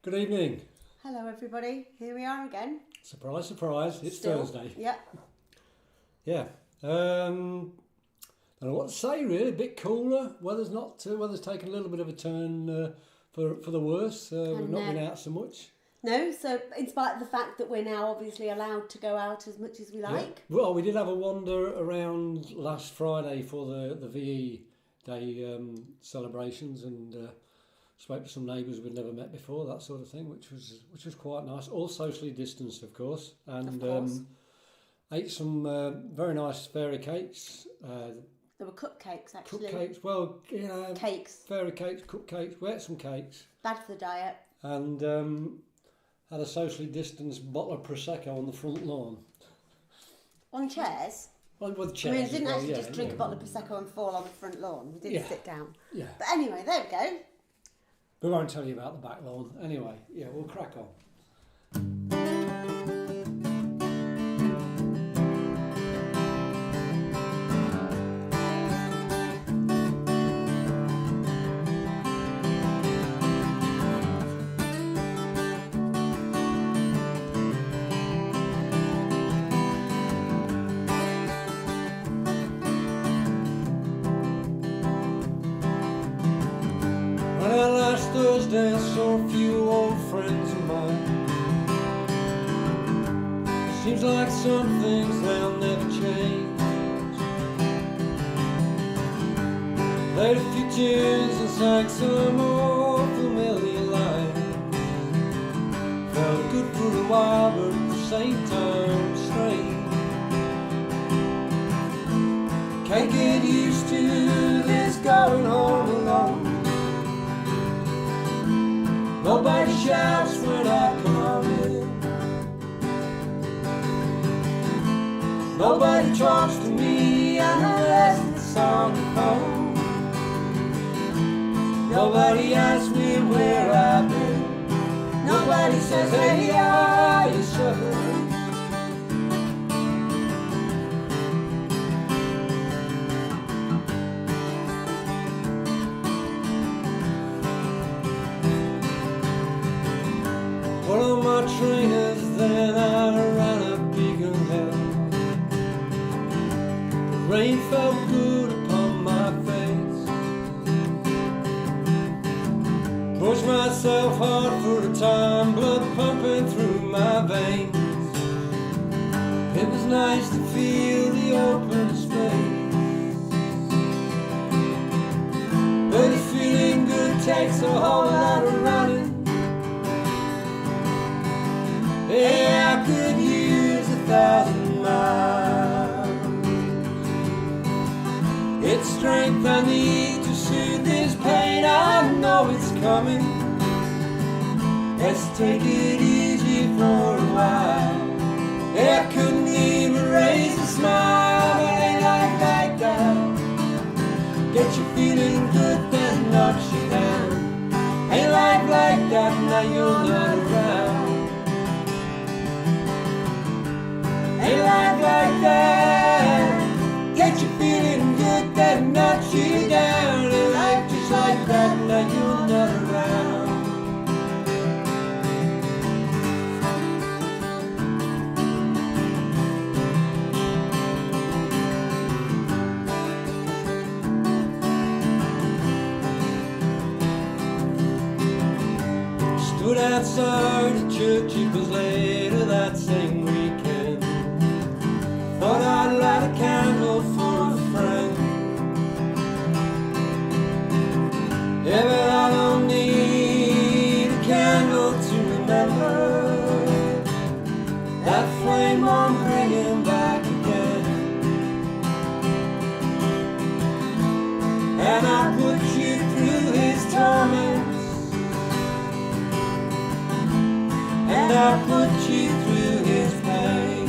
Good evening. Hello everybody, here we are again. Surprise, surprise, it's Still, Thursday. Yeah. Yeah. Don't know what to say really, a bit cooler. Weather's taken a little bit of a turn for the worse. We've not been out so much. No, so in spite of the fact that we're now obviously allowed to go out as much as we like. Yeah. Well, we did have a wander around last Friday for the VE Day celebrations and spoke to some neighbours we'd never met before, that sort of thing, which was quite nice. All socially distanced, of course, and ate some very nice fairy cakes. There were cupcakes actually. Cupcakes, well, cakes. Fairy cakes, cupcakes. We ate some cakes. Bad for the diet. And had a socially distanced bottle of prosecco on the front lawn. On chairs. Well, with chairs. I mean, we didn't actually just drink a bottle of prosecco and fall on the front lawn. We did sit down. Yeah. But anyway, there we go. We won't tell you about the back lawn. Anyway, yeah, we'll crack on. Thursday I saw a few old friends of mine. Seems like some things they'll never change. Played a few tunes and sang some old familiar lines. Felt good for a while but at the same time strange. Can't get used to this going home alone. Nobody shouts when I come in. Nobody talks to me unless it's on the phone. Nobody asks me where I've been. Nobody says, hey, are you suffering? One of my trainers, then I ran a bigger hill. The rain felt good upon my face. Pushed myself hard for a time, blood pumping through my veins. It was nice to feel the open space. But if feeling good takes a whole lot of running, yeah, I could use 1,000 miles. It's strength I need to soothe this pain. I know it's coming. Let's take it easy for a while. Yeah, I couldn't even raise a smile, but ain't like that. Get you feeling good, then knocks you down. Ain't like that, now you're not around. Ain't like that. Get you feeling good, then knocks you down. Ain't life just like that, now you're not around. Stood outside the church, it was later that same weekend. Thought I'd light a candle for a friend. Yeah, but I don't need a candle to remember that flame I'm bringing back again. And I put you through his torments, and I put you through his pain.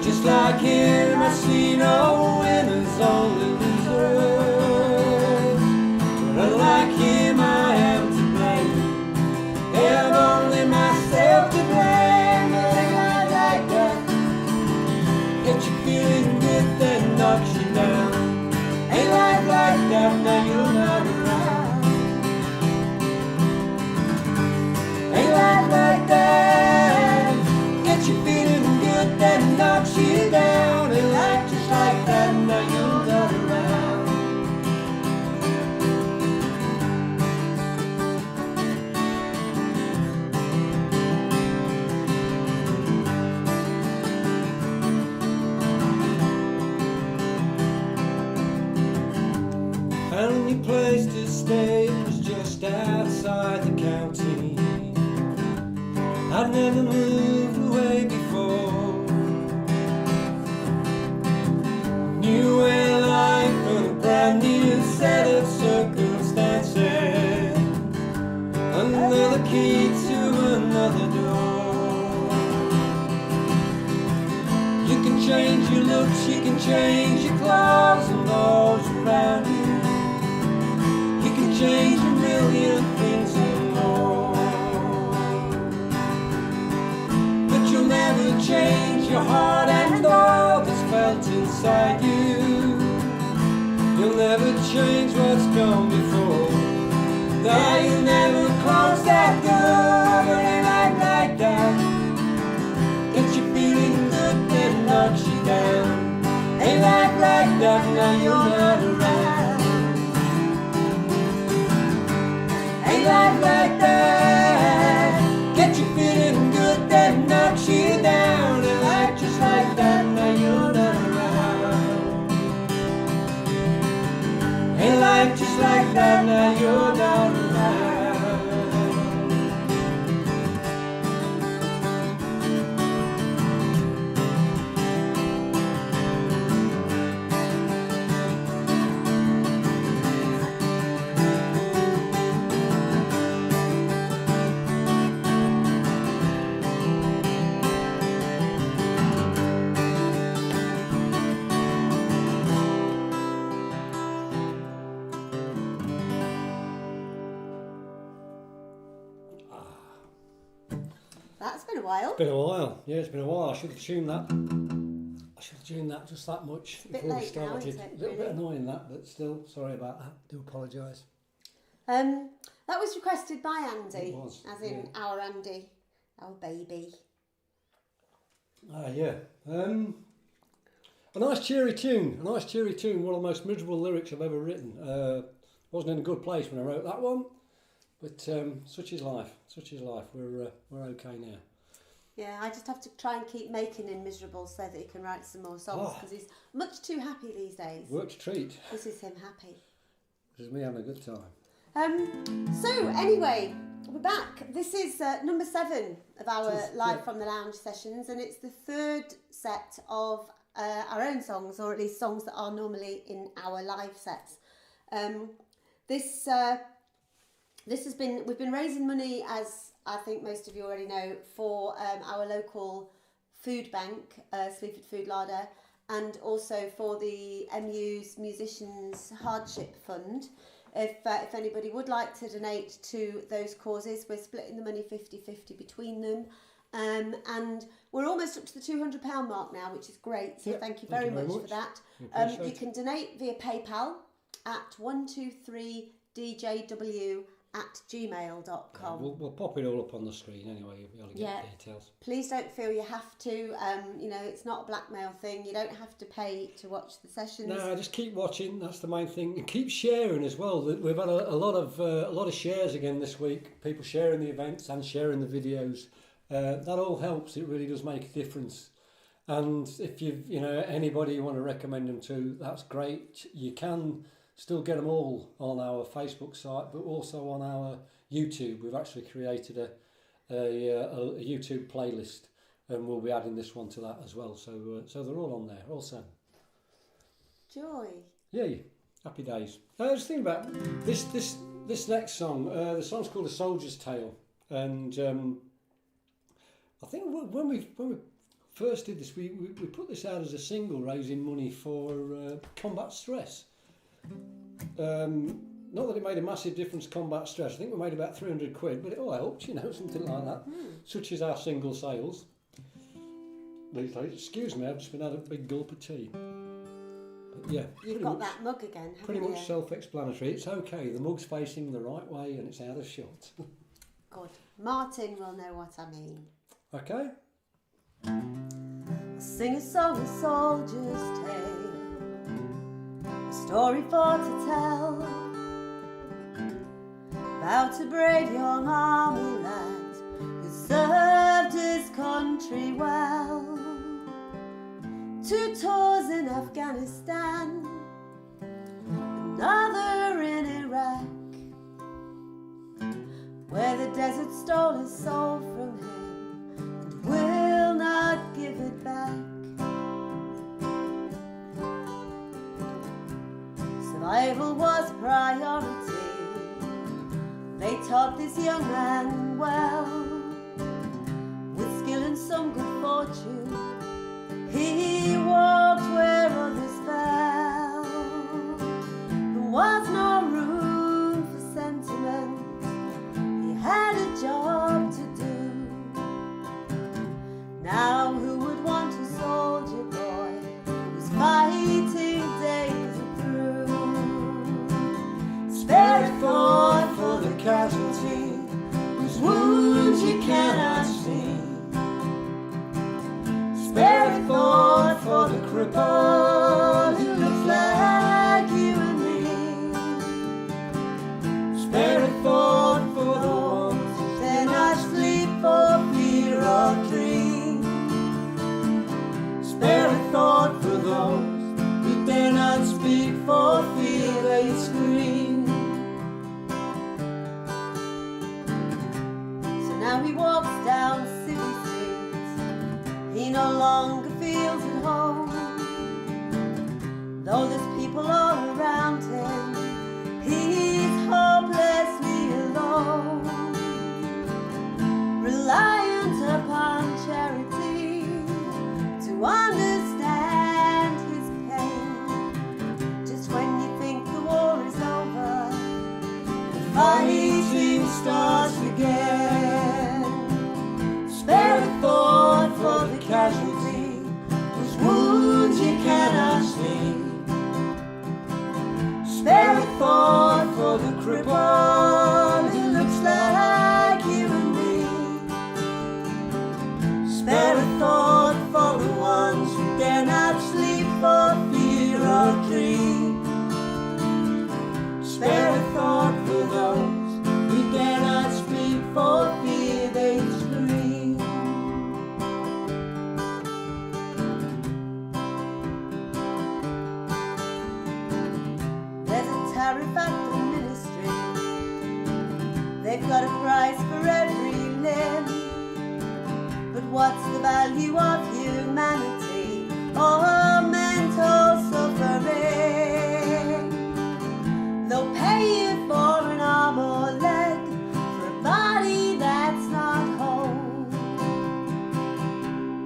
Just like him, I see no winners, only losers. But unlike him, I am to blame. Have only myself to blame. But ain't like that. Get you feeling good, then knocks you down. Ain't like that, now you're not around. only place to stay was just outside the county. I'd never moved away before. New way of life and a brand new set of circumstances. Another key to another door. You can change your looks, you can change your clothes and those around you. You can change a million things and more. But you'll never change your heart and all that's felt inside you. You'll never change what's gone before. No, you'll never close that door. But ain't like that. Get you feeling good, then knocks you down. Ain't like that, now you're not around. Ain't like that. Get you feeling good, then knocks you down. Ain't like just like that, now you're not around. Ain't like just like that, now you're not around. That's been a while. It's been a while, yeah, it's been a while. I should have tuned that. I should have tuned that just that much bit before we late now, started. isn't it, A little bit really? annoying that, but still, sorry about that. Do apologise. That was requested by Andy. It was, As in our Andy, our baby. Yeah. A nice cheery tune. One of the most miserable lyrics I've ever written. Wasn't in a good place when I wrote that one, but such is life. We're okay now. Yeah, I just have to try and keep making him miserable so that he can write some more songs because he's much too happy these days. Work to treat. This is him happy. This is me having a good time. So anyway, we're back. This is number 7 of our Live yeah. from the Lounge sessions, and it's the third set of our own songs, or at least songs that are normally in our live sets. This has been, we've been raising money, as I think most of you already know, for our local food bank, Sleaford Food Larder, and also for the MU's Musicians Hardship Fund. If anybody would like to donate to those causes, we're splitting the money 50-50 between them. And we're almost up to the £200 mark now, which is great. So thank you very much for that. You can donate via PayPal at 123djw@gmail.com. We'll pop it all up on the screen anyway. You'll be able to get details. Please don't feel you have to. It's not a blackmail thing. You don't have to pay to watch the sessions. No, just keep watching. That's the main thing, and keep sharing as well. We've had a lot of shares again this week. People sharing the events and sharing the videos. That all helps. It really does make a difference. And if anybody you want to recommend them to, that's great. You can still get them all on our Facebook site, but also on our YouTube. We've actually created a YouTube playlist, and we'll be adding this one to that as well. So they're all on there, also. Joy. Yeah, happy days. I was thinking about this next song. The song's called A Soldier's Tale, and I think when we first did this, we put this out as a single, raising money for combat stress. Not that it made a massive difference to combat stress. I think we made about 300 quid, but it all helped, something like that. Such as our single sales. Excuse me, I've just been had a big gulp of tea. But yeah. You've got that mug again, haven't Pretty you? much self-explanatory. It's okay. The mug's facing the right way and it's out of shot. Good. Martin will know what I mean. Okay. Sing a song, a soldier's tale, a story for to tell, about a brave young army lad who served his country well. 2 tours in Afghanistan, another in where the desert stole his soul from him and will not give it back. Survival was priority. They taught this young man well, with skill and some good fortune. He walked where others fell. There was no room for sentiment. He had a job to do. Now who would want a soldier boy who's fighting days are through? Spare a thought for the casualty whose wounds you cannot see. Spare a thought for the cripple who looks like you and me. Spare a thought for the ones who dare not sleep for fear of dream. Spare a thought for those who dare not speak for fear they scream. So now he walks down city streets. He no longer feels at home, though there's people all around him. He's hopelessly alone, reliant upon charity to understand his pain. Just when you think the war is over, the fighting starts again. Spare a thought for the casualty whose wounds you cannot see. Spare a thought for the cripple who looks like you and me. Spare a thought for the ones who dare not sleep for fear of dream. Spare a thought for those who dare not speak for fear they scream. There's a tariff at the ministry. They've got a price for every limb. But what's the value of humanity or mental suffering? They'll pay you for an arm or leg, for a body that's not whole.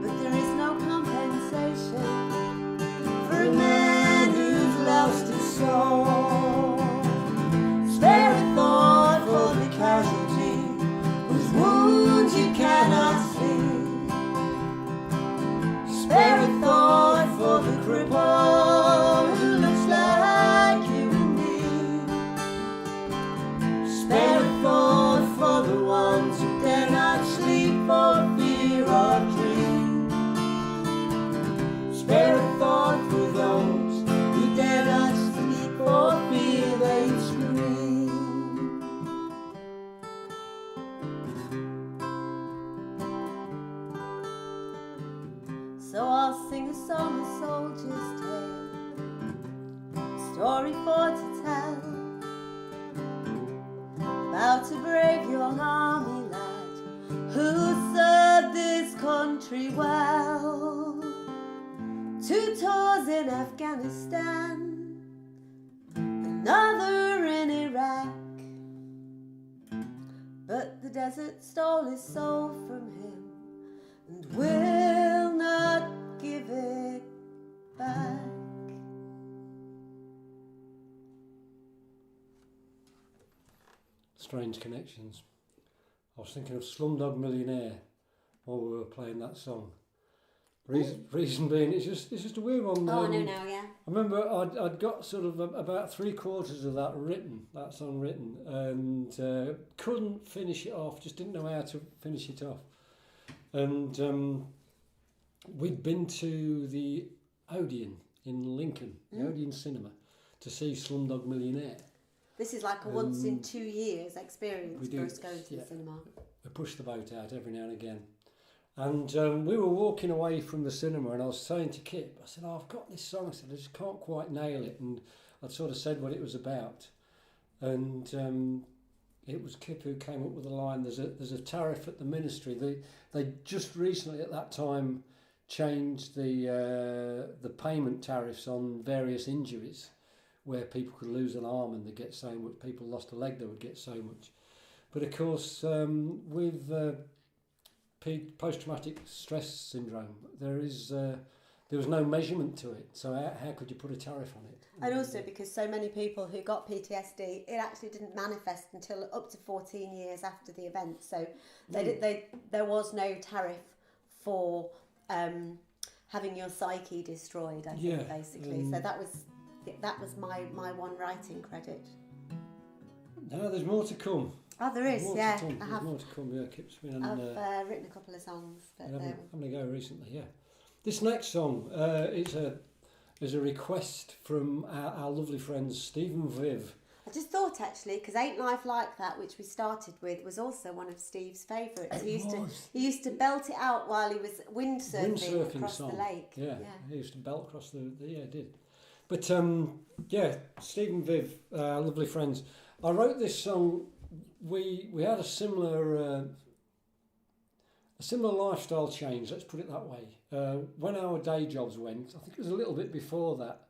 But there is no compensation for a man who's lost his soul. Spare a thought for the casualty whose wounds you cannot see. Spare a thought for the cripple who looks like you and me. Spare a thought for the ones who dare not sleep for fear of dream. Spare a thought for those who dare not sleep for fear they scream. So I'll sing a song, a soldier's tale, story for to tell, about a brave young army lad who served this country well. 2 tours in Afghanistan, another in Iraq, but the desert stole his soul from him and will not give it back. Strange connections. I was thinking of Slumdog Millionaire while we were playing that song. Reason being, it's just a weird one. Oh, I know now, yeah. I remember I'd got sort of about 3/4 of that song written, and couldn't finish it off. Just didn't know how to finish it off. And we'd been to the Odeon in Lincoln, the Odeon Cinema, to see Slumdog Millionaire. This is like a once in 2 years experience for us going to the cinema. We push the boat out every now and again. And we were walking away from the cinema, and I was saying to Kip, I said, oh, I've got this song. I said, I just can't quite nail it. And I'd sort of said what it was about. And it was Kip who came up with the line. There's a tariff at the ministry. They just recently at that time changed the payment tariffs on various injuries, where people could lose an arm and they get so much. People lost a leg, they would get so much. But of course, with post-traumatic stress syndrome, there was no measurement to it. So how could you put a tariff on it? And also because so many people who got PTSD, it actually didn't manifest until up to 14 years after the event. So there was no tariff for having your psyche destroyed, I think, basically. So that was my one writing credit. No, there's more to come. Oh, there is, yeah. There's more to come, yeah. Kip's been on, I've written a couple of songs. But having a go recently, yeah. This next song is a request from our lovely friends Stephen Viv. I just thought actually, because Ain't Life Like That, which we started with, was also one of Steve's favourites. He used to belt it out while he was windsurfing across the lake. Yeah, he used to belt across the yeah, he did. But Stephen Viv, our lovely friends. I wrote this song. We had a similar lifestyle change. Let's put it that way. When our day jobs went, I think it was a little bit before that.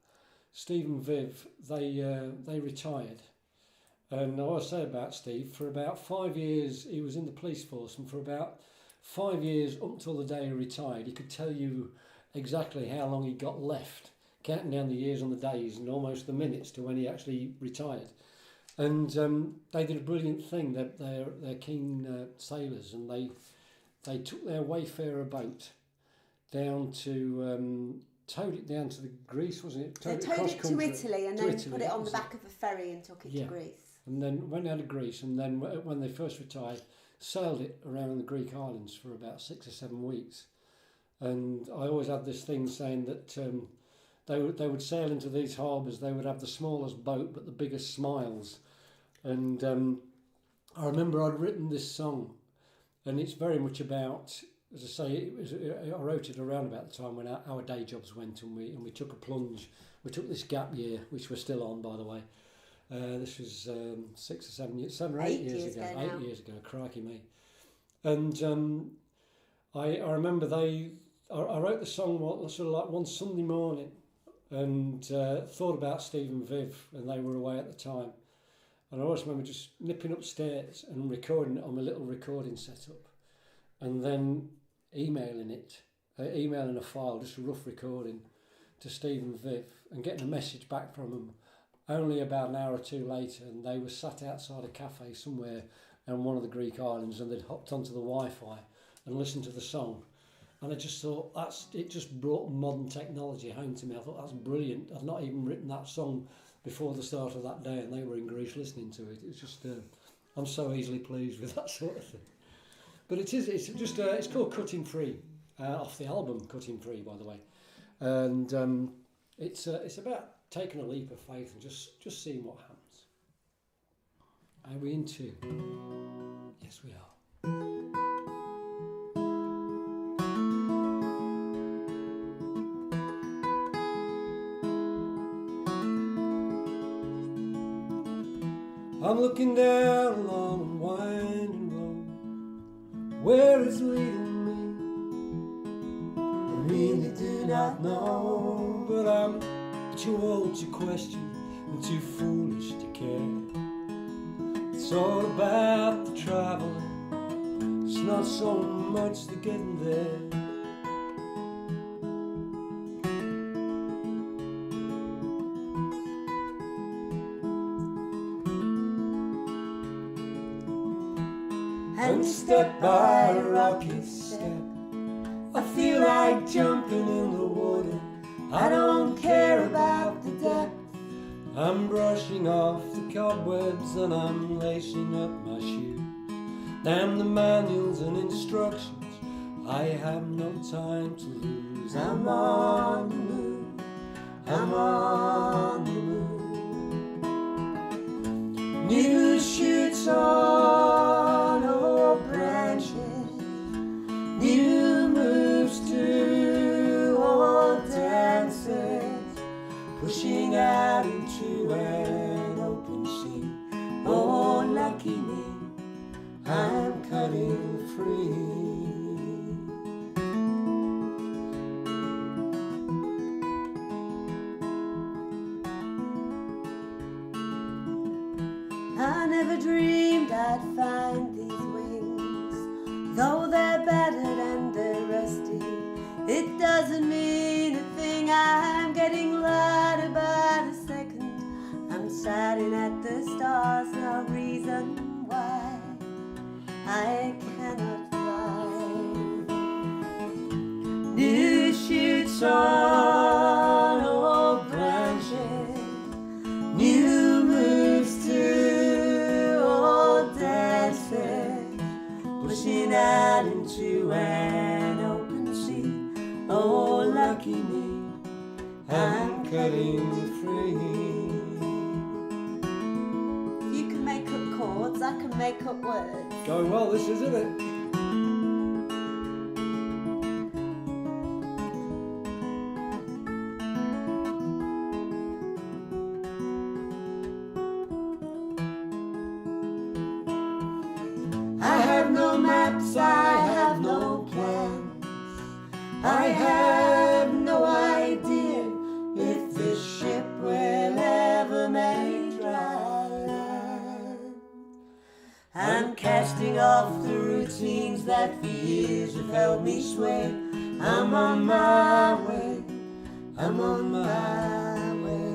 Steve and Viv, they retired, and I always say about Steve, for about 5 years he was in the police force, and for about 5 years up until the day he retired, he could tell you exactly how long he got left, counting down the years on the days and almost the minutes to when he actually retired. And they did a brilliant thing. They're keen sailors, and they took their Wayfarer boat down to towed it down to the Greece, wasn't it? They towed it to Italy and then put it on the back of a ferry and took it to Greece. And then went down to Greece, and then when they first retired, sailed it around the Greek islands for about 6 or 7 weeks. And I always had this thing saying that they would sail into these harbours. They would have the smallest boat but the biggest smiles. And I remember I'd written this song, and it's very much about, as I say, I wrote it around about the time when our day jobs went, and we took a plunge. We took this gap year, which we're still on, by the way. This was 6 or 7 years, 7 or 8 years ago. 8 years ago, crikey me. And I remember I wrote the song sort of like one Sunday morning, and thought about Steve and Viv, and they were away at the time. And I always remember just nipping upstairs and recording it on my little recording setup, and then emailing a file, just a rough recording, to Steve and Viv, and getting a message back from them only about an hour or two later, and they were sat outside a cafe somewhere on one of the Greek islands, and they'd hopped onto the Wi-Fi and listened to the song. And I just thought, it just brought modern technology home to me. I thought, that's brilliant. I'd not even written that song before the start of that day, and they were in Greece listening to it. It was just, I'm so easily pleased with that sort of thing. But it's called Cutting Free, off the album Cutting Free, by the way. And it's about taking a leap of faith and just seeing what happens. Are we in tune? Yes, we are. I'm looking down a long and winding road, where it's leading me, I really do not know, but I'm too old to question and too foolish to care. It's all about the traveling, it's not so much the getting there. And step by a rocky step, I feel like jumping in the water. I don't care about the depth. I'm brushing off the cobwebs and I'm lacing up my shoes. Damn the manuals and instructions, I have no time to lose. I'm on the move, I'm on the move. New shoots on old branches, new moves to old dances, pushing out into an open sea. Oh, lucky me. never dreamed I'd find these wings, though they're battered and they're rusty. It doesn't mean a thing, I'm getting lighter by the second. I'm staring at the stars, no reason why I cannot fly. New shoots on old branches, new moves to old dances, pushing out into an open sea. Oh, lucky me, I'm cutting free. If you can make up chords, I can make up words. Going well, this isn't it? I have no maps, I have no plans, I have no idea if this ship will ever make dry land. I'm casting off the routines that for years have held me sway. I'm on my way, I'm on my way.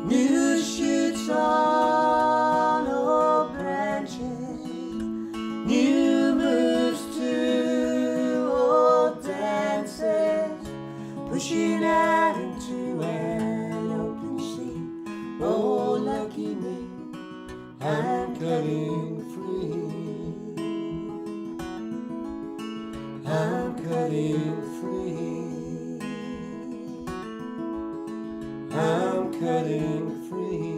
New shoots on old branches, new moves to old dances, pushing out into an open sea. Oh, lucky me, I'm cutting free. I'm cutting free. I'm cutting free.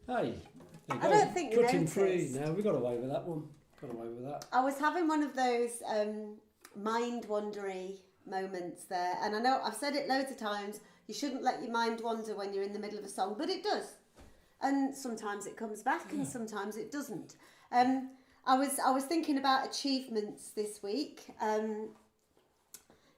Hey, there you I go. don't think you Cutting free. noticed. No, we got away with that one. Got away with that. I was having one of those mind-wandery moments there, and I know I've said it loads of times, you shouldn't let your mind wander when you're in the middle of a song, but it does. And sometimes it comes back and sometimes it doesn't. I was thinking about achievements this week.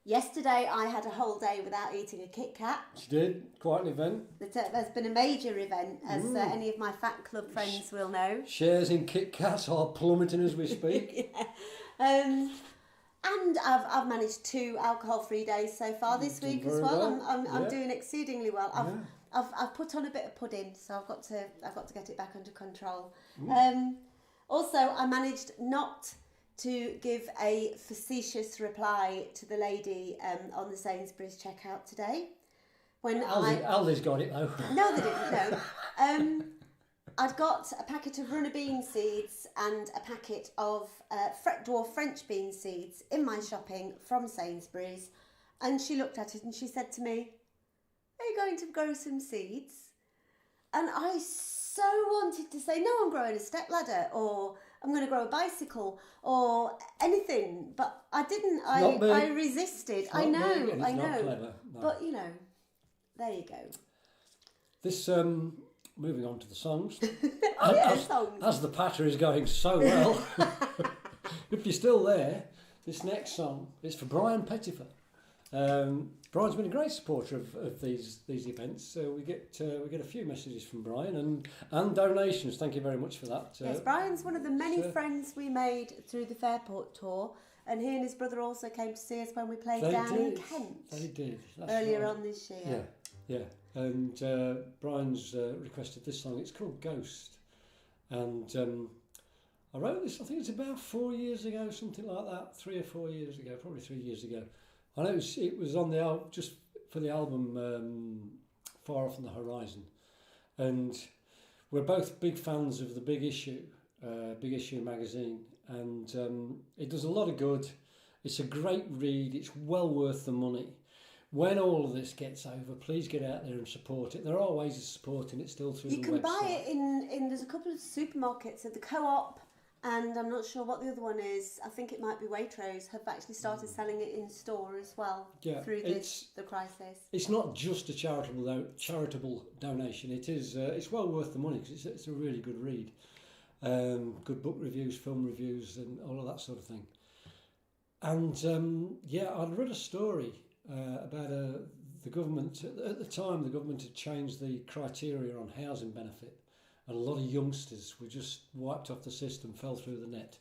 Yesterday I had a whole day without eating a Kit Kat. She did. Quite an event. There's been a major event, as any of my Fat Club friends will know. Shares in Kit Kats are plummeting as we speak. Yeah. And I've managed 2 alcohol-free days so far this week as well. well. I'm doing exceedingly well. I've put on a bit of pudding, so I've got to get it back under control. Also, I managed not to give a facetious reply to the lady on the Sainsbury's checkout today. When Aldi's got it though. No, they didn't. No. I'd got a packet of runner bean seeds and a packet of dwarf French bean seeds in my shopping from Sainsbury's, and she looked at it and she said to me, "Are you going to grow some seeds?" And I so wanted to say, "No, I'm growing a stepladder," or "I'm going to grow a bicycle," or anything, but I didn't. I resisted. I know. Not clever, no. But you know, there you go. This moving on to the songs. Songs. As the patter is going so well, if you're still there, this next song is for Brian Pettifer. Brian's been a great supporter of these events. So we get a few messages from Brian and donations. Thank you very much for that. Yes, Brian's one of the many friends we made through the Fairport tour, and he and his brother also came to see us when we played down in Kent. They did. That's earlier right. on this year. Yeah. And Brian's requested this song. It's called Ghost. And I wrote this, I think it's about 4 years ago, something like that. 3 or 4 years ago, probably 3 years ago. I know it was on the just for the album Far Off on the Horizon. And we're both big fans of the Big Issue magazine. And it does a lot of good. It's a great read. It's well worth the money. When all of this gets over, please get out there and support it. There are ways of supporting it still through the website. You can buy it in there's a couple of supermarkets at the Co-op, and I'm not sure what the other one is. I think it might be Waitrose have actually started selling it in store as well through the crisis. It's not just a charitable donation. It is it's well worth the money because it's a really good read. good book reviews, film reviews, and all of that sort of thing. And I'd read a story about the government. At the time, the government had changed the criteria on housing benefit, and a lot of youngsters were just wiped off the system, fell through the net.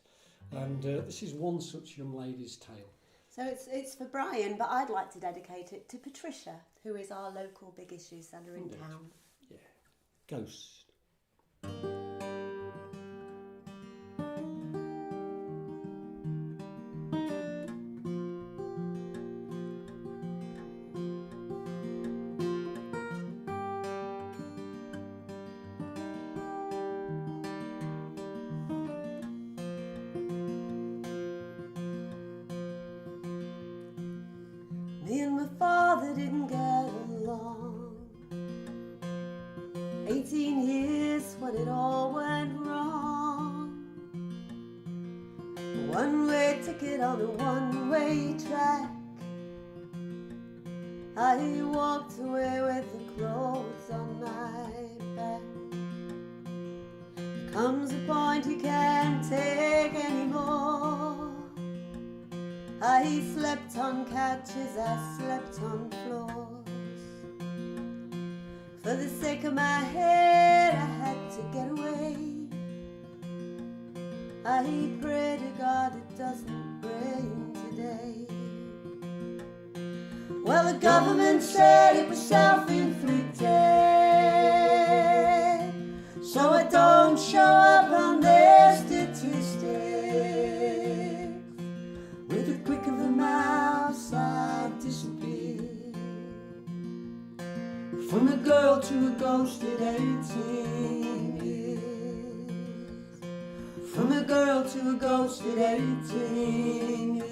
And this is one such young lady's tale. So it's for Brian, but I'd like to dedicate it to Patricia, who is our local big issue seller in town. Yeah. Ghost. Me and my father didn't get along. 18 years when it all went wrong. A one-way ticket on a one-way track. I walked away with the clothes on my back. There comes a point you can't take anymore. I slept on couches, I slept on floors. For the sake of my head, I had to get away. I pray to God it doesn't rain today. Well, the government said it was self-inflicted, so I don't show up on their statistics. With the click of a mouse, I disappeared. From a girl to a ghost at 18 years. From a girl to a ghost at 18 years.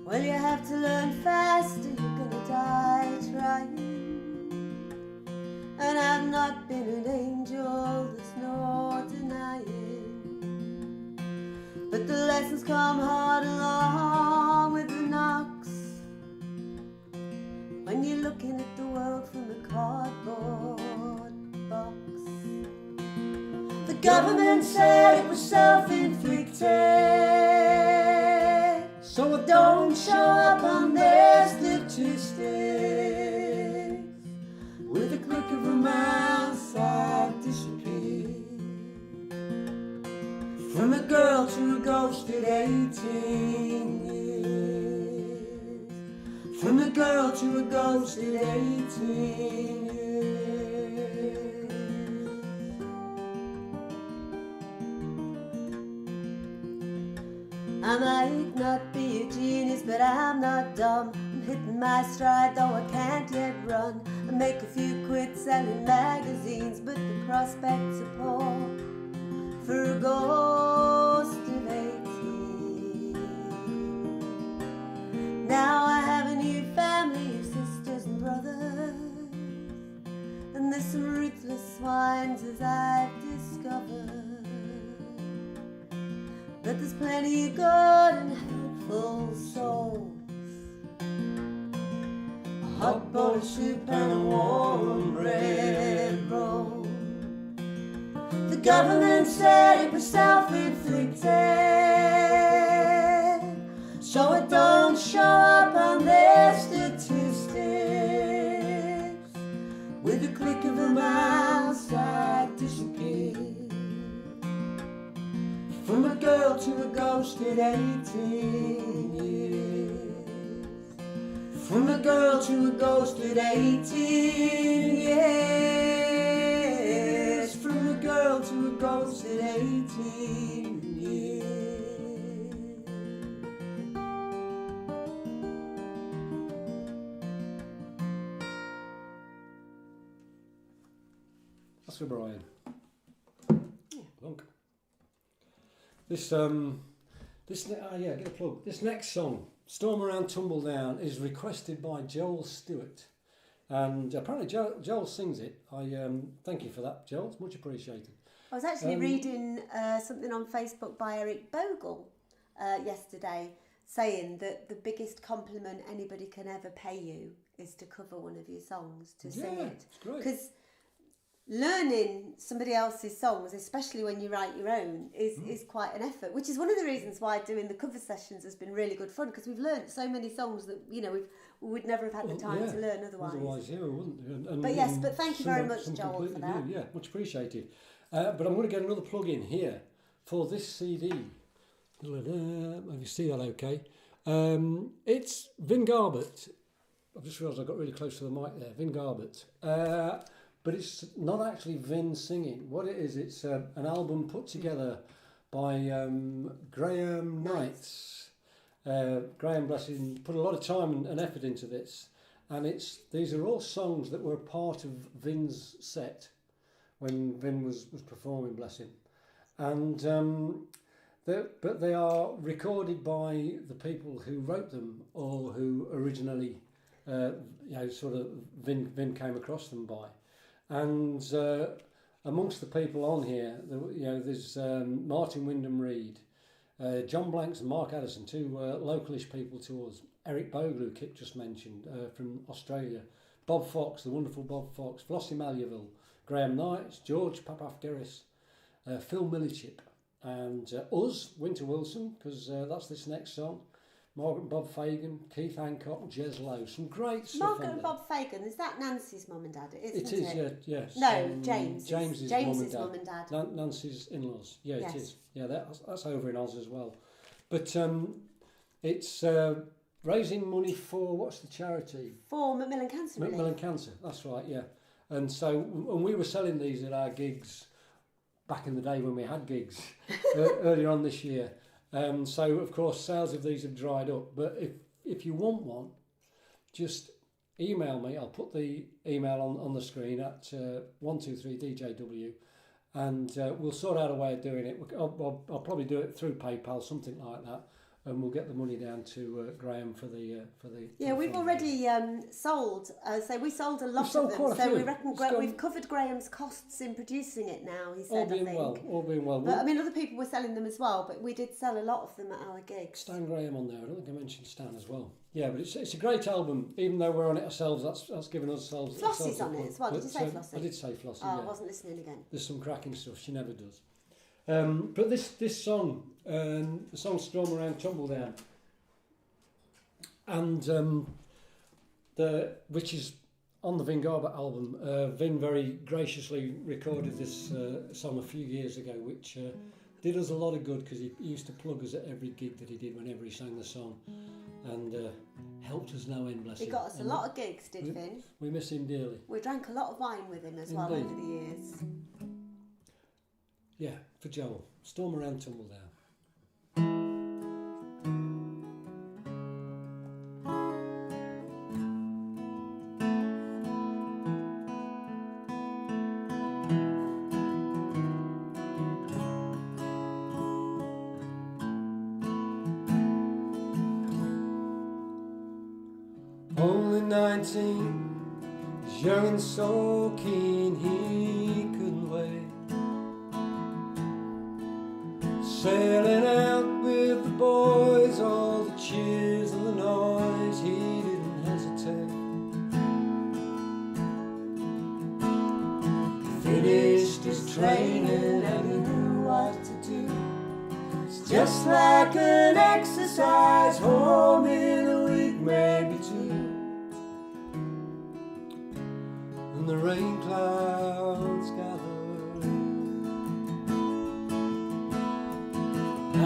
Well, you have to learn fast or you're gonna die trying. And I've not been an angel, there's no denying. But the lessons come hard along with the knocks. When you're looking at the world from a cardboard box. The government said it was self-inflicted, so I don't show up on their statistics. With a click of a mouse, I disappeared. From a girl to a ghost at 18 years. From a girl to a ghost at 18 years. I might not be a genius, but I'm not dumb. I'm hitting my stride, though I can't yet run. I make a few quid selling magazines, but the prospects are poor for a ghost of 18. Now I have a new family of sisters and brothers, and there's some ruthless swines as I've discovered. But there's plenty of good and helpful souls. A hot bowl of soup and a warm bread roll. The government said it was self-inflicted, so I don't show up on their statistics. With a click of a mouse, I disappear. From a girl to a ghost at 18 years. From a girl to a ghost at 18 years. From a girl to a ghost at 18 years. That's for Brian. Plug. Get a plug. This next song, Storm Around Tumble Down, is requested by Joel Stewart, And apparently Joel sings it. I thank you for that, Joel. It's much appreciated. I was actually reading something on Facebook by Eric Bogle yesterday, saying that the biggest compliment anybody can ever pay you is to cover one of your songs, to sing it. It's great. Because learning somebody else's songs, especially when you write your own, is quite an effort, which is one of the reasons why doing the cover sessions has been really good fun, because we've learned so many songs that, you know, we would never have had the time to learn otherwise. Otherwise, we wouldn't. But thank you very much, Joel, for that. Yeah, much appreciated. But I'm going to get another plug in here for this CD. Maybe you see that okay. It's Vin Garbett. I've just realised I got really close to the mic there. Vin Garbett. But it's not actually Vin singing. What it is, it's an album put together by Graham Knights. Graham, bless him, put a lot of time and effort into this. And these are all songs that were part of Vin's set when Vin was performing, bless him. And but they are recorded by the people who wrote them or who originally, sort of Vin came across them by. And amongst the people on here, there's Martin Wyndham Reed, John Blanks and Mark Addison, two localish people to us. Eric Bogle, who Kip just mentioned, from Australia. Bob Fox, the wonderful Bob Fox. Flossie Malyaville, Graham Knights, George Papafgeris, Phil Millichip, and us, Winter Wilson, because that's this next song. Margaret and Bob Fagan, Keith Hancock, Jez Lowe. Some great stuff. Margaret and Bob Fagan, is that Nancy's mum and dad? Isn't it? It is, yes. No, James's James's mum and dad. Nancy's in-laws. Yeah, yes. It is. Yeah, that's over in Oz as well. But it's raising money for, what's the charity? For Macmillan Cancer Relief. Macmillan Cancer, that's right, yeah. And so, and we were selling these at our gigs back in the day when we had gigs earlier on this year. So, of course, sales of these have dried up. But if you want one, just email me. I'll put the email on the screen at 123DJW, and we'll sort out a way of doing it. I'll probably do it through PayPal, something like that, and we'll get the money down to Graham for the. Yeah, we've already sold. So we sold a lot of them. So we reckon we've covered Graham's costs in producing it now. He said, all being well. But I mean, other people were selling them as well. But we did sell a lot of them at our gigs. Stan Graham on there. I don't think I mentioned Stan as well. Yeah, but it's a great album. Even though we're on it ourselves, that's given us ourselves. Flossie's on it as well. Did you say Flossie? I did say Flossie. Oh, yeah. I wasn't listening again. There's some cracking stuff. She never does. But this song, the song "Storm Around Tumbledown," and which is on the Vin Garbett album. Vin very graciously recorded this song a few years ago, which did us a lot of good because he used to plug us at every gig that he did whenever he sang the song, and helped us no end, bless him. He got us a lot of gigs, did Vin? We miss him dearly. We drank a lot of wine with him as well over the years. Yeah, for Joel. Storm Around Tumbledown. Only 19, he's young and so keen he couldn't wait. Sailing out with the boys, all the cheers and the noise, he didn't hesitate. He finished his training and he knew what to do. It's just like an exercise, home in a week, maybe two. And the rain clouds gather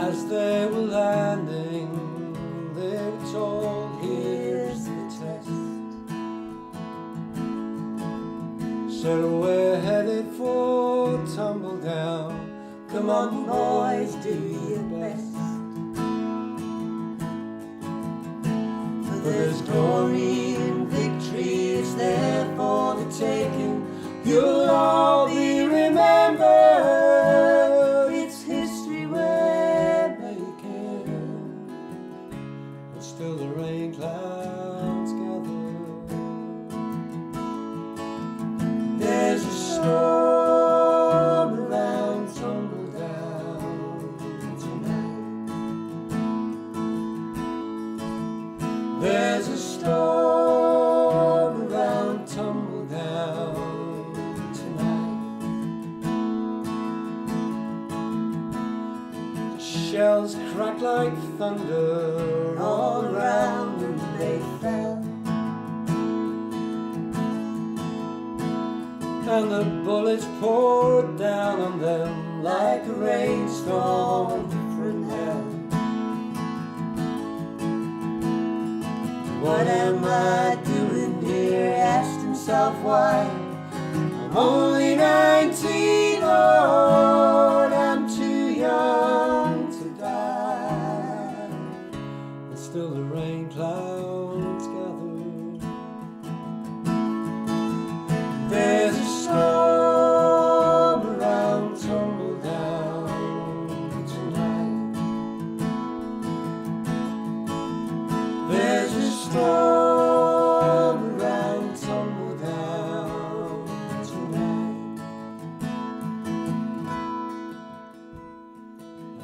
as they were landing. They were told, here's the test. So we're headed for Tumbledown. Come on boys, do your best. For there's glory and victory is there for the taking. You'll all be remembered. It's history we're making. But still the rain clouds gather Shells crack like thunder all around and they fell. And the bullets poured down on them like a rainstorm from hell. What am I doing here? He asked himself why. I'm only 19, Lord, I'm too young to die. And still the rain clouds gather. There's a storm around Tumbledown tonight. There's a storm around Tumbledown tonight.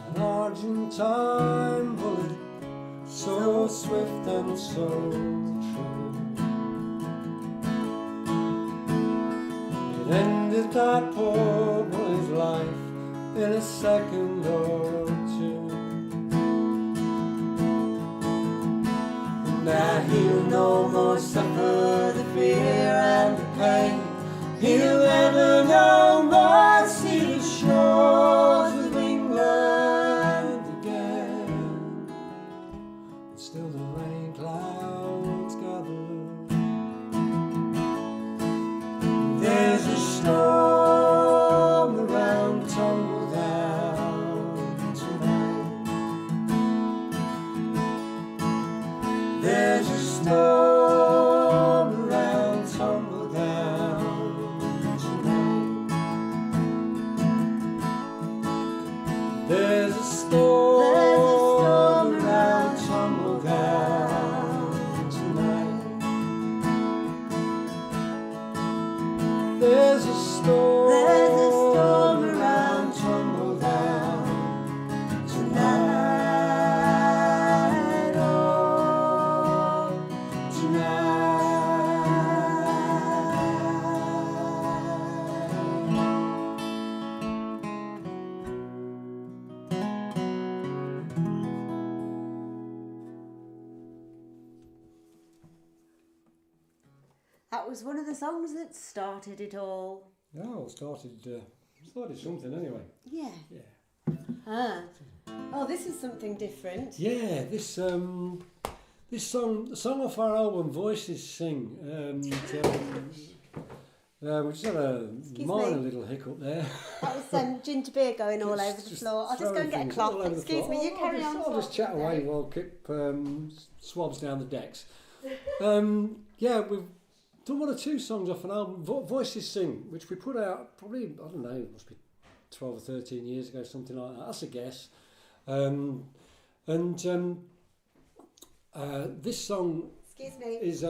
An Argentine bullet, so swift and so true. It ended that poor boy's life in a second or two. Now he'll no more suffer the fear and the pain. He'll never no more see the shores of England again. But still the rain clouds gather. There's a storm around Tumbledown tonight. There's a storm around Tumbledown tonight. There's a storm around Tumbledown tonight. There's a storm around Tumbledown tonight. Oh, That was one of the songs that started it all. Oh, started something anyway. Yeah. Yeah. Oh, this is something different. Yeah, this song, the song off our album Voices Sing. We just had a minor little hiccup there. That was ginger beer going all over the floor. I'll just go and get a cloth. Excuse me, you carry on. I'll just chat away while Kip swabs down the decks. Yeah, we've done one or two songs off an album, Voices Sing, which we put out probably, I don't know, it must be 12 or 13 years ago, something like that. That's a guess. This song Excuse me. is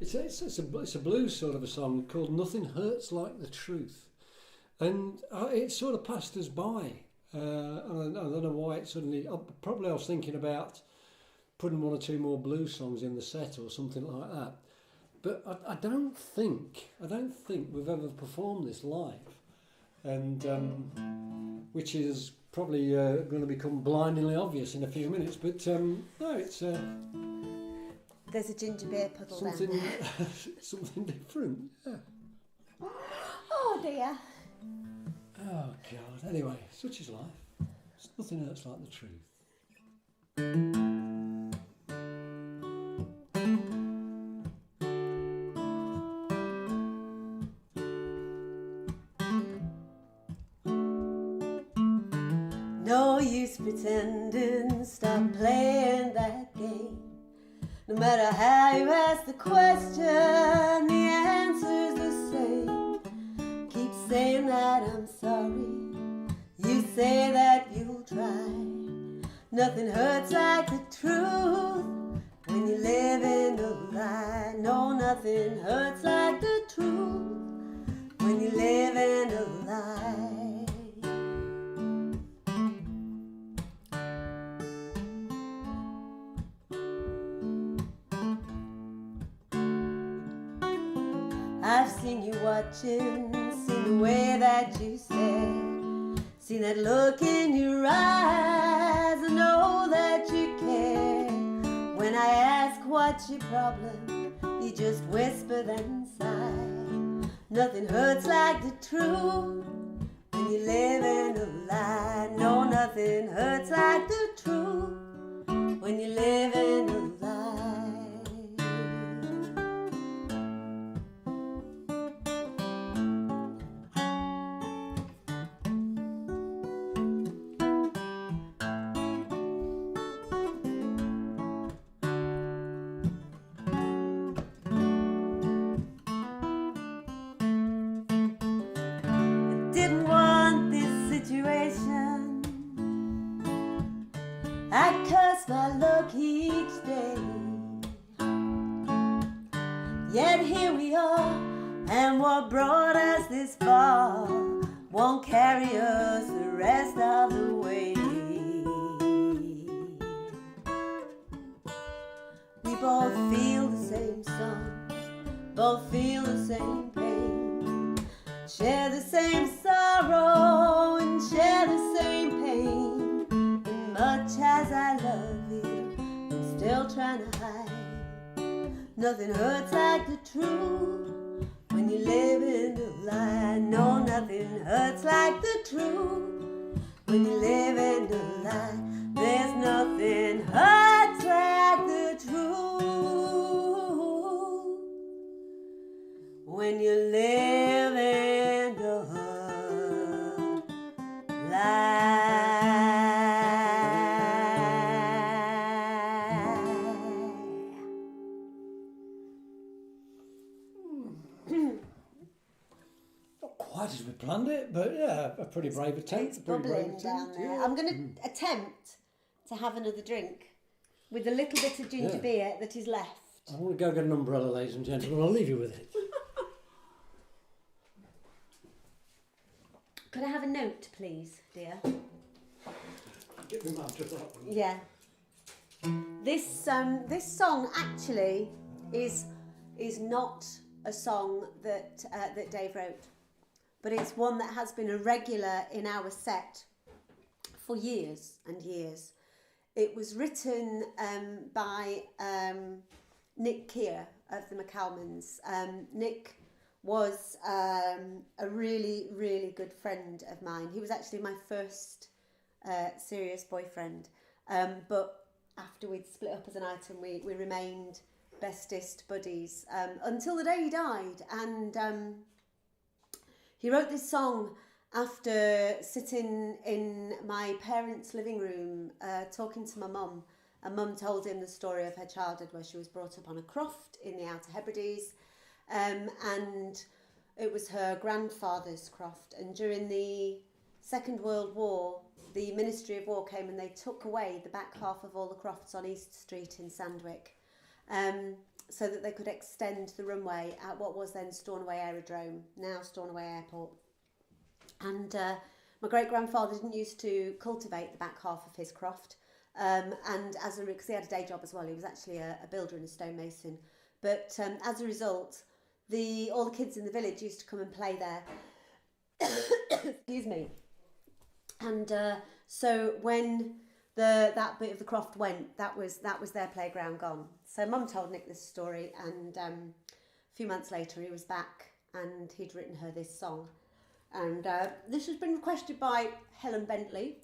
it's a blues sort of a song called Nothing Hurts Like the Truth, and it sort of passed us by. I don't know why it suddenly. Probably I was thinking about putting one or two more blues songs in the set or something like that. But I don't think we've ever performed this live, and which is probably going to become blindingly obvious in a few minutes. But no, it's there's a ginger beer puddle something down there. something different. Yeah. Oh dear. Oh God. Anyway, such is life. Nothing hurts like the truth. No use pretending, stop playing that game. No matter how you ask the question, the answer's the same. Keep saying that I'm sorry, you say that you'll try. Nothing hurts like the truth when you live in a lie. No, nothing hurts like the truth when you live in a lie. I've seen you watching, seen the way that you stare, Seen that look in your eyes, I know that you care. When I ask what's your problem, you just whisper then sigh. Nothing hurts like the truth when you live in a lie. No, nothing hurts like the truth when you live in a lie. Didn't want this situation. I curse my luck each day. Yet here we are, and what brought us this far won't carry us the rest of the way. We both feel the same song, both feel the same pain, share the same sorrow and share the same pain. And much as I love you, I'm still trying to hide. Nothing hurts like the truth when you live in the lie. No, nothing hurts like the truth when you live in the lie. There's nothing hurts like the truth when you live in the lie. Not quite as we planned it, but yeah, a pretty brave attempt. It's a pretty brave bubbling attempt, down there. yeah. I'm going to attempt to have another drink with the little bit of ginger Yeah. beer that is left. I want to go get an umbrella, ladies and gentlemen. I'll leave you with it. Could I have a note, please, dear? Get me mouth to that one. Yeah. This song actually is not a song that that Dave wrote, but it's one that has been a regular in our set for years and years. It was written by Nick Kier of the McCalmans. Nick was a really, really good friend of mine. He was actually my first serious boyfriend. But after we'd split up as an item, we remained bestest buddies until the day he died. And he wrote this song after sitting in my parents' living room talking to my mum. And mum told him the story of her childhood where she was brought up on a croft in the Outer Hebrides. And it was her grandfather's croft. And during the Second World War, the Ministry of War came and they took away the back half of all the crofts on East Street in Sandwick, so that they could extend the runway at what was then Stornoway Aerodrome, now Stornoway Airport. And my great-grandfather didn't used to cultivate the back half of his croft, and because he had a day job as well, he was actually a builder and a stonemason. But as a result, all the kids in the village used to come and play there. Excuse me. And so when that bit of the croft went, that was their playground gone. So Mum told Nick this story, and a few months later he was back and he'd written her this song. And this has been requested by Helen Bentley,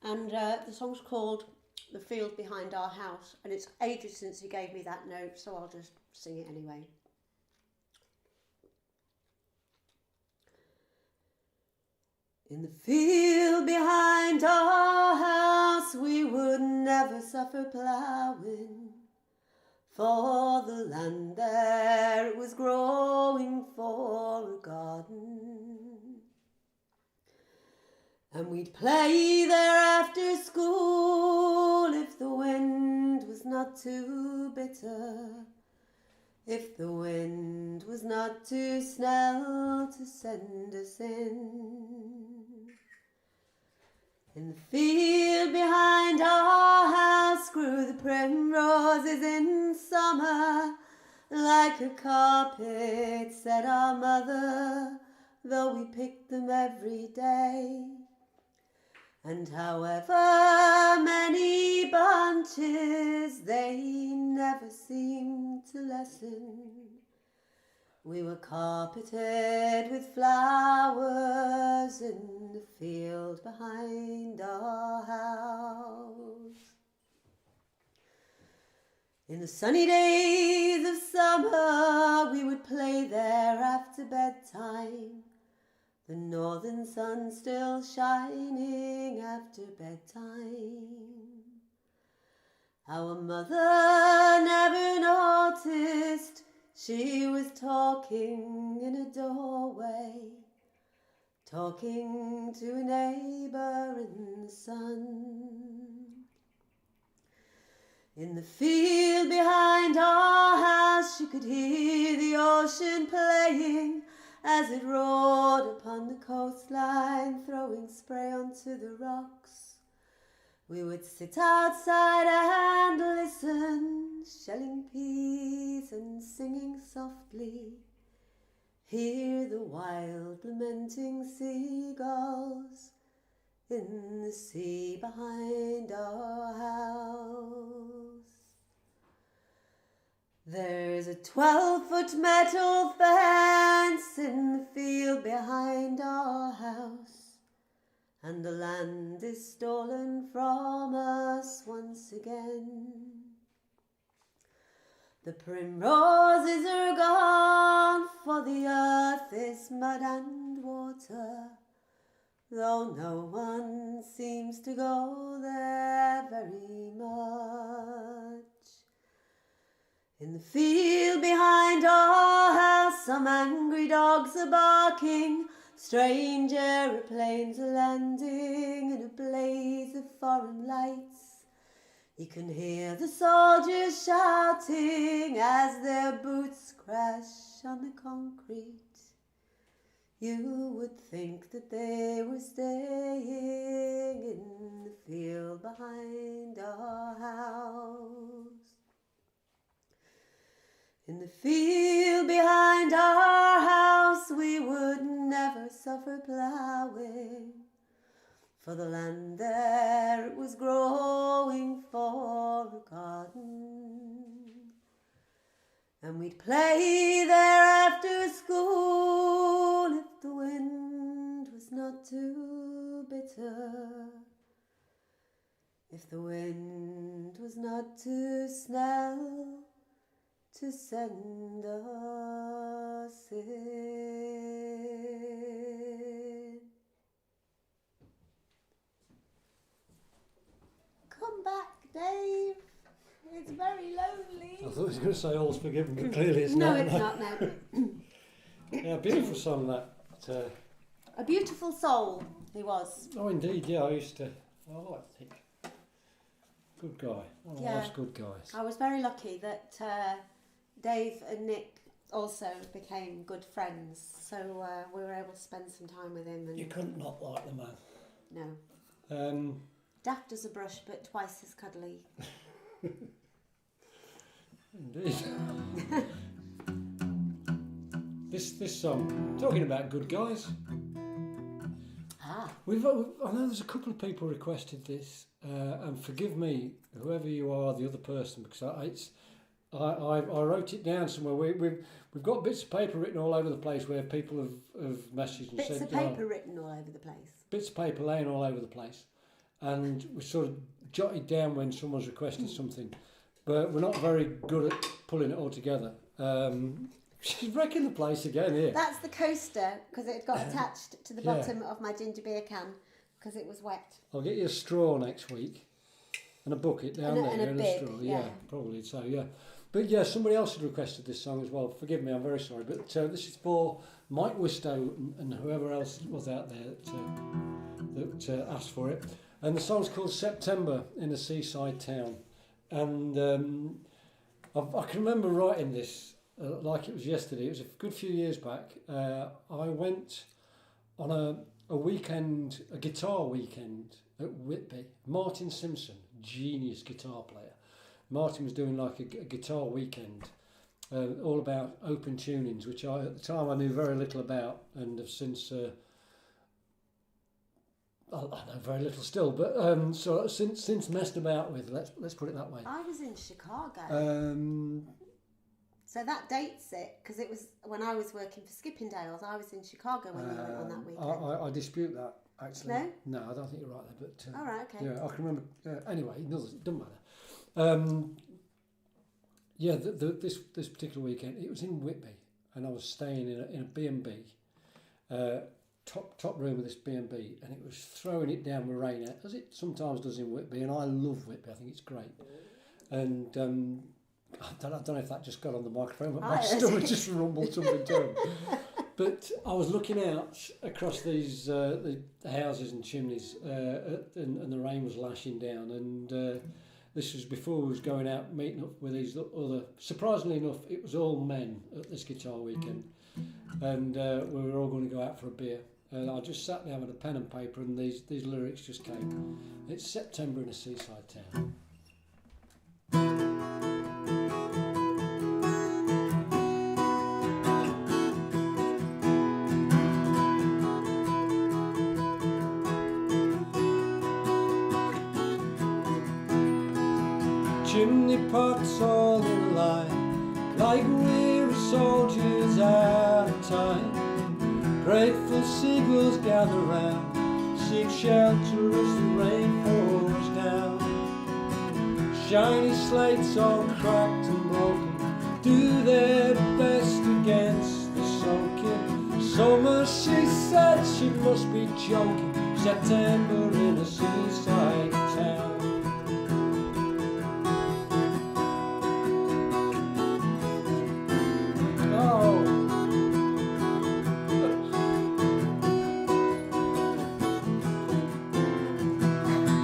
and the song's called The Field Behind Our House, and it's ages since he gave me that note, so I'll just sing it anyway. In the field behind our house we would never suffer ploughing, for the land there it was growing for a garden. And we'd play there after school if the wind was not too bitter, if the wind was not too snell to send us in. In the field behind our house grew the primroses in summer, like a carpet, said our mother, though we picked them every day. And however many bunches, they never seemed to lessen. We were carpeted with flowers in the field behind our house. In the sunny days of summer, we would play there after bedtime, the northern sun still shining after bedtime. Our mother never noticed she was talking in a doorway, talking to a neighbour in the sun. In the field behind our house, she could hear the ocean playing as it roared upon the coastline, throwing spray onto the rocks. We would sit outside and listen, shelling peas and singing softly, hear the wild lamenting seagulls in the sea behind our house. There's a 12-foot metal fence in the field behind our house, and the land is stolen from us once again. The primroses are gone, for the earth is mud and water, though no one seems to go there very much. In the field behind our house, some angry dogs are barking, strange aeroplanes are landing in a blaze of foreign lights. You can hear the soldiers shouting as their boots crash on the concrete. You would think that they were staying in the field behind our house. In the field behind our house, we would never suffer ploughing, for the land there it was growing for a garden. And we'd play there after school if the wind was not too bitter, if the wind was not too snell to send us in. Come back, Dave. It's very lonely. I thought he was going to say all's forgiven, but clearly it's No, not. it's not, no. Yeah, beautiful song that. A beautiful soul he was. Oh, indeed, yeah, I used to. I like Nick. Good guy. One of life's good guys. I was very lucky that Dave and Nick also became good friends, so we were able to spend some time with him. And You couldn't not like the man. no. Daft as a brush, but twice as cuddly. Indeed. This song, talking about good guys. Ah. I know there's a couple of people requested this, and forgive me, whoever you are, the other person, because I wrote it down somewhere. We've got bits of paper written all over the place where people have messaged and Bits said of paper written all over the place. Bits of paper laying all over the place, and we sort of jotted down when someone's requested something, but we're not very good at pulling it all together. She's wrecking the place again here. That's the coaster, because it got attached to the bottom of my ginger beer can because it was wet. I'll get you a straw next week and a bucket down there and a bib, straw. yeah, probably so. Yeah, but yeah, somebody else had requested this song as well. Forgive me, I'm very sorry, but this is for Mike Wistow and whoever else was out there that asked for it. And the song's called September in a Seaside Town. And I can remember writing this like it was yesterday. It was a good few years back. I went on a weekend, a guitar weekend at Whitby. Martin Simpson, genius guitar player. Martin was doing like a guitar weekend, all about open tunings, which at the time I knew very little about, and have since I know very little still, but so since messed about with, let's put it that way. I was in Chicago. So that dates it, because it was when I was working for Skippindales. I was in Chicago when you went on that weekend. I dispute that, actually. No? No, I don't think you're right there, but... All right, okay. Yeah, I can remember... anyway, it doesn't matter. This particular weekend, it was in Whitby, and I was staying in a B&B, top room of this B&B, and it was throwing it down with rain, as it sometimes does in Whitby, and I love Whitby. I think it's great. And I don't know if that just got on the microphone, but my stomach just rumbled something down. But I was looking out across these the houses and chimneys, and the rain was lashing down, and this was before we was going out meeting up with these other. Surprisingly enough, it was all men at this guitar weekend, and we were all going to go out for a beer. And I just sat down with a pen and paper, and these lyrics just came. It's September in a seaside town. Chimney pots all in a line, like weary soldiers out of time. Grateful seagulls gather round, seek shelter as the rain pours down. Shiny slates all cracked and broken do their best against the soaking summer. She said she must be joking. September in a seaside town.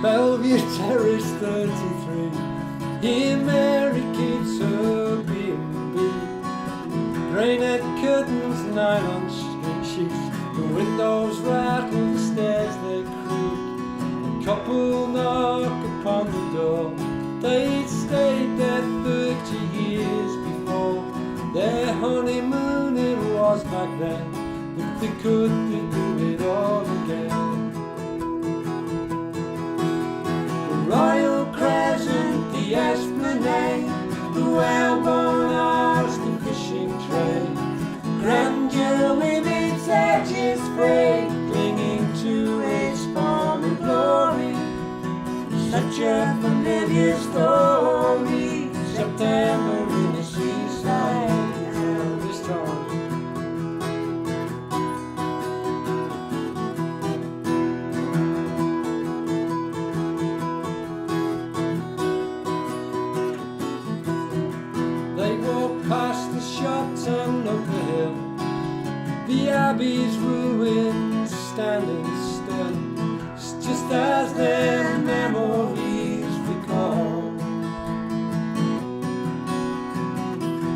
Bellevue Terrace 33, here Mary keeps her B&B. Grey-net curtains, nylon street sheets, the windows rattle, the stairs they creak. A couple knock upon the door, they'd stayed there 30 years before. Their honeymoon it was back then, but they could do it all again. Royal Crescent, the Esplanade, the well-born arch, the fishing trade. Grandeur with its edges frayed, clinging to its former glory. Such a familiar story, September in the seaside town. This time. Past the shops and up the hill, the abbey's ruins standing still, just as their memories recall.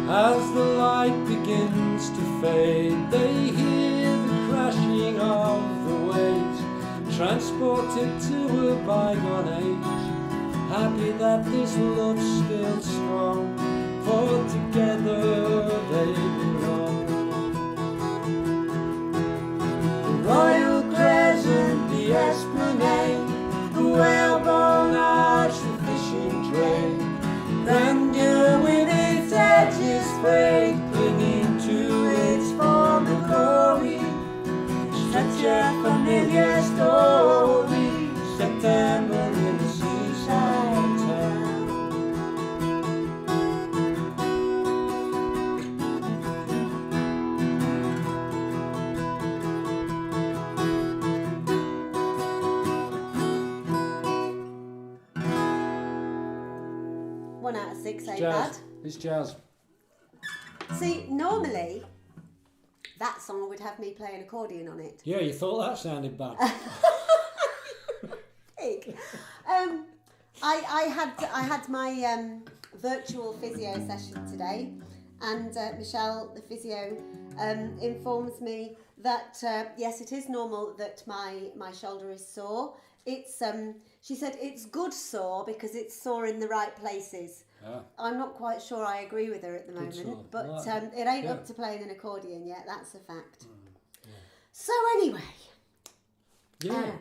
As the light begins to fade, they hear the crashing of the waves, transported to a bygone age, happy that this love's still strong, for together they belong. The Royal Crescent, the Esplanade, the whalebone arch, the fishing trade. Grandeur with its edges frayed, clinging to its former glory. Such a familiar story, September in the seaside town. One out of six ain't Jazz. bad. It's jazz. See, normally that song would have me play an accordion on it. Yeah, you thought that sounded bad. Pig. I had my virtual physio session today, and Michelle, the physio, informs me that yes, it is normal that my shoulder is sore. It's she said it's good sore because it's sore in the right places. Yeah. I'm not quite sure I agree with her at the moment, sore. but Right. it ain't Yeah. up to playing an accordion yet. That's a fact. Yeah. So anyway, Yeah.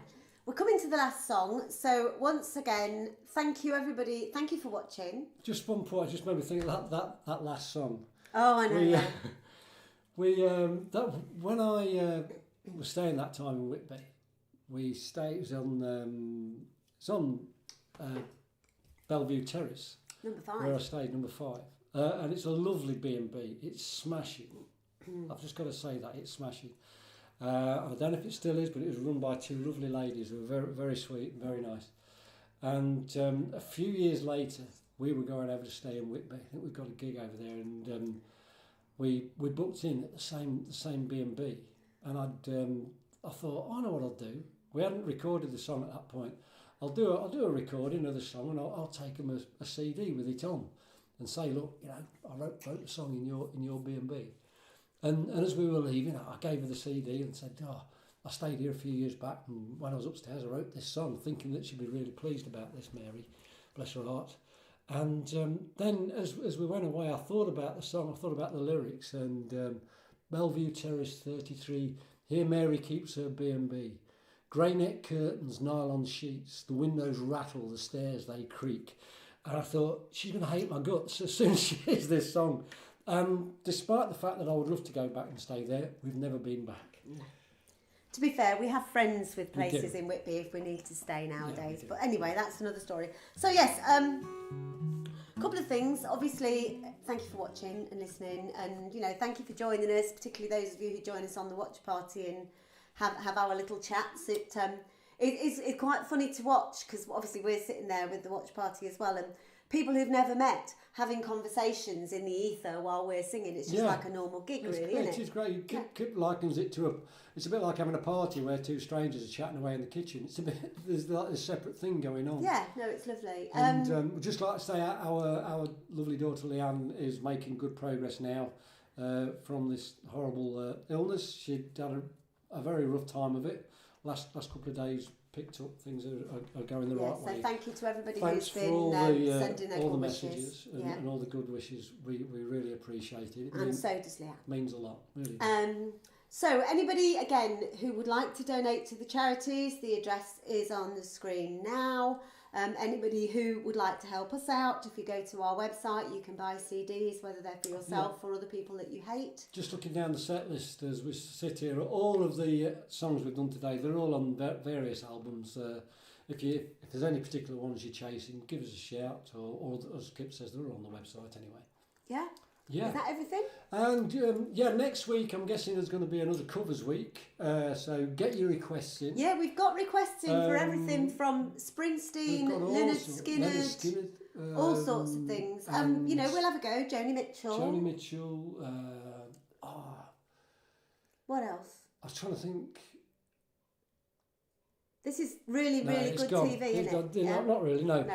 we're coming to the last song. So once again, thank you everybody. Thank you for watching. Just one point, just made me think of that last song. Oh, I know. When I was staying that time in Whitby, we stayed. It was on Bellevue Terrace. Number 5. Where I stayed, number 5, and it's a lovely B&B. It's smashing. I've just got to say that it's smashing. I don't know if it still is, but it was run by 2 lovely ladies who were very, very sweet and very nice. And a few years later, we were going over to stay in Whitby. I think we've got a gig over there, and we booked in at the same B&B. And I thought, I know what I'll do. We hadn't recorded the song at that point. I'll do a recording of the song, and I'll take them a CD with it on, and say, look, I wrote the song in your B&B. And as we were leaving, I gave her the CD and said, I stayed here a few years back, and when I was upstairs, I wrote this song, thinking that she'd be really pleased about this, Mary, bless her heart. And then as we went away, I thought about the song, I thought about the lyrics, and Bellevue Terrace 33, here Mary keeps her B&B. Grey net curtains, nylon sheets, the windows rattle, the stairs they creak. And I thought, she's going to hate my guts as soon as she hears this song. Despite the fact that I would love to go back and stay there, we've never been back. No. To be fair, we have friends with places in Whitby if we need to stay nowadays. But anyway, that's another story. So yes, a couple of things. Obviously, thank you for watching and listening, and thank you for joining us, particularly those of you who join us on the watch party and have our little chats. It's quite funny to watch, because obviously we're sitting there with the watch party as well, and people who've never met having conversations in the ether while we're singing. It's just like a normal gig, really, isn't it? It is great. Kip likens it to it's a bit like having a party where 2 strangers are chatting away in the kitchen. It's a bit, there's like a separate thing going on. Yeah, no, it's lovely. And we'd just like to say our lovely daughter Leanne is making good progress now from this horrible illness. She'd had a very rough time of it. Last couple of days picked up, things are going the right way. So thank you to everybody Thanks who's been sending all the wishes. messages and all the good wishes. We really appreciate it. And so does Leanne. Means a lot, really. So anybody, again, who would like to donate to the charities, the address is on the screen now. Anybody who would like to help us out, if you go to our website, you can buy CDs, whether they're for yourself or other people that you hate. Just looking down the set list as we sit here, all of the songs we've done today, they're all on various albums. If there's any particular ones you're chasing, give us a shout, or as Kip says, they're all on the website anyway. Yeah? Yeah. Is that everything? And next week I'm guessing there's going to be another covers week. So get your requests in. Yeah, we've got requests in for everything from Springsteen, Lynyrd Skynyrd, all sorts of things. We'll have a go. Joni Mitchell. What else? I was trying to think. This is really good gone. TV, isn't it? Not really, no.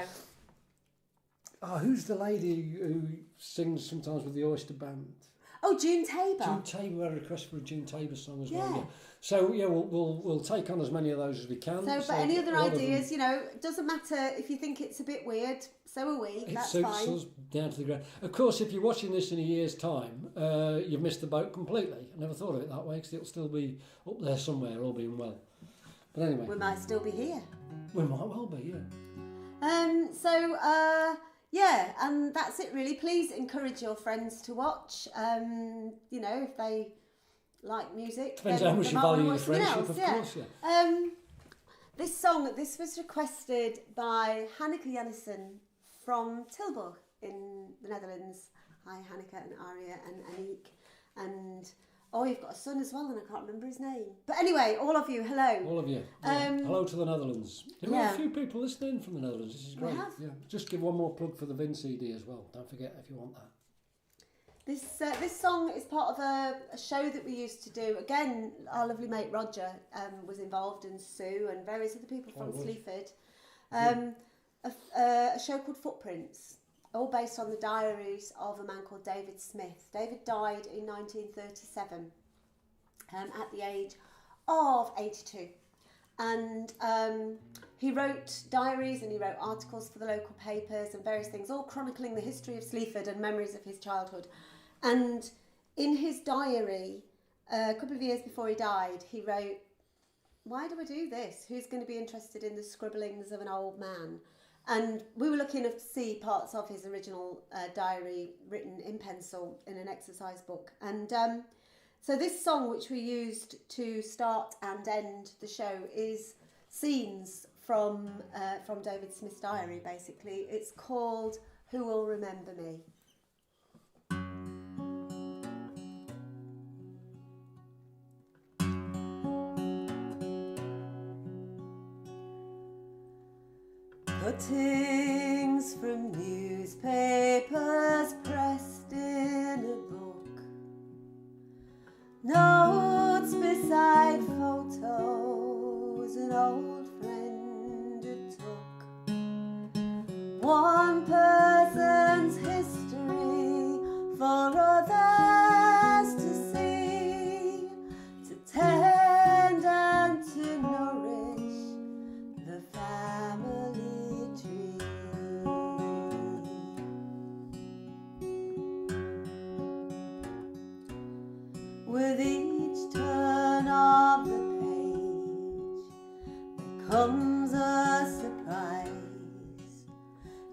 Who's the lady who sings sometimes with the Oyster Band? Oh, June Tabor. June Tabor had a request for a June Tabor song as well. Yeah. So we'll take on as many of those as we can. So, but any other ideas? It doesn't matter if you think it's a bit weird. So are we. That's fine. It suits us down to the ground. Of course, if you're watching this in a year's time, you've missed the boat completely. I never thought of it that way, because it'll still be up there somewhere, all being well. But anyway, we might still be here. We might well be, yeah. And that's it really. Please encourage your friends to watch. If they like music. Depends how much you value the friendship, of course, yeah. This song, this was requested by Hanneke Jannesen from Tilburg in the Netherlands. Hi Hanneke and Aria and Aniek. And you've got a son as well, and I can't remember his name. But anyway, all of you, hello. All of you. Hello to the Netherlands. There are a few people listening from the Netherlands. This is great. Yeah. Just give one more plug for the Vin CD as well. Don't forget if you want that. This song is part of a show that we used to do. Again, our lovely mate Roger was involved, and Sue and various other people from Sleaford. A show called Footprints, all based on the diaries of a man called David Smith. David died in 1937 at the age of 82. And he wrote diaries and he wrote articles for the local papers and various things, all chronicling the history of Sleaford and memories of his childhood. And in his diary, a couple of years before he died, he wrote, why do I do this? Who's going to be interested in the scribblings of an old man? And we were looking to see parts of his original diary written in pencil in an exercise book. And so this song, which we used to start and end the show, is scenes from David Smith's diary, basically. It's called Who Will Remember Me? Cuttings from newspapers pressed in a book, notes beside photos an old friend had took, one person's history for others to see, to tend and to nourish the family. With each turn of the page, there comes a surprise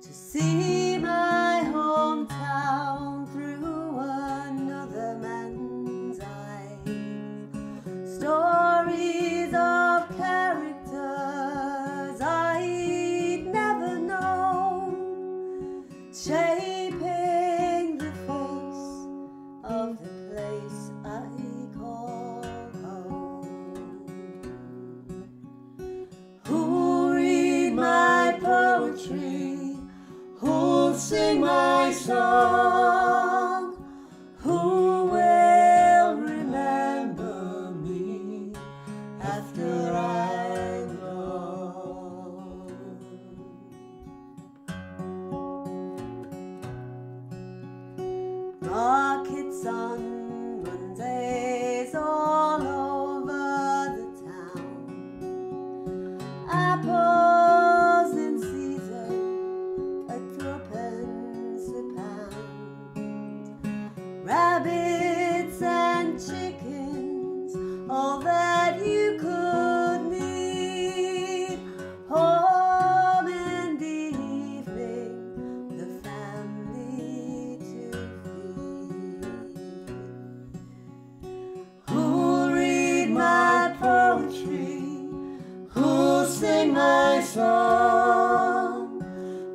to see my hometown through another man's eyes. Stories of characters I'd never known, shaping the face of the place I call home. Who'll read my poetry? Who'll sing my song? Who will remember me after I'm gone? Markets on Mondays all over the town, apples in season at threepence a pound, rabbits and chickens, all that you could need. Home in the evening, the family to feed. Who'll read my poetry? Who'll sing my song?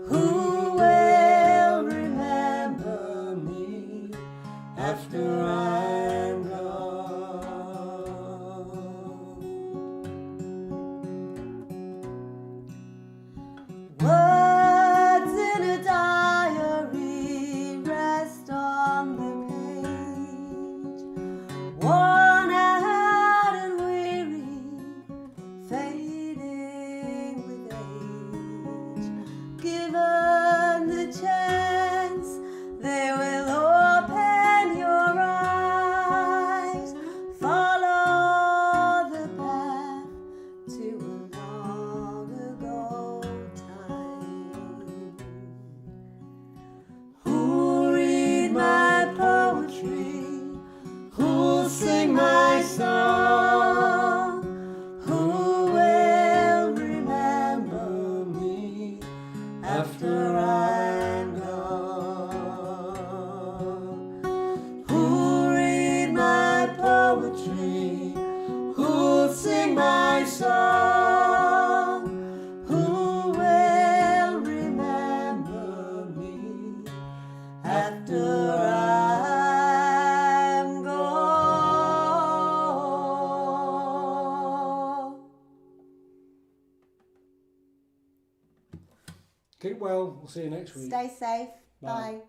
Who will remember me after I'm gone? Words in a diary rest on the page, worn out and weary, fading with age. Given the chance, they will open your eyes, follow the path to a long ago time. Who'll read my poetry? Who'll sing my song? Who will remember me after I'm gone? Who'll read my poetry? Who'll sing my song? Who will remember me after I'm gone? Keep well. We'll see you next week. Stay safe. Bye. Bye.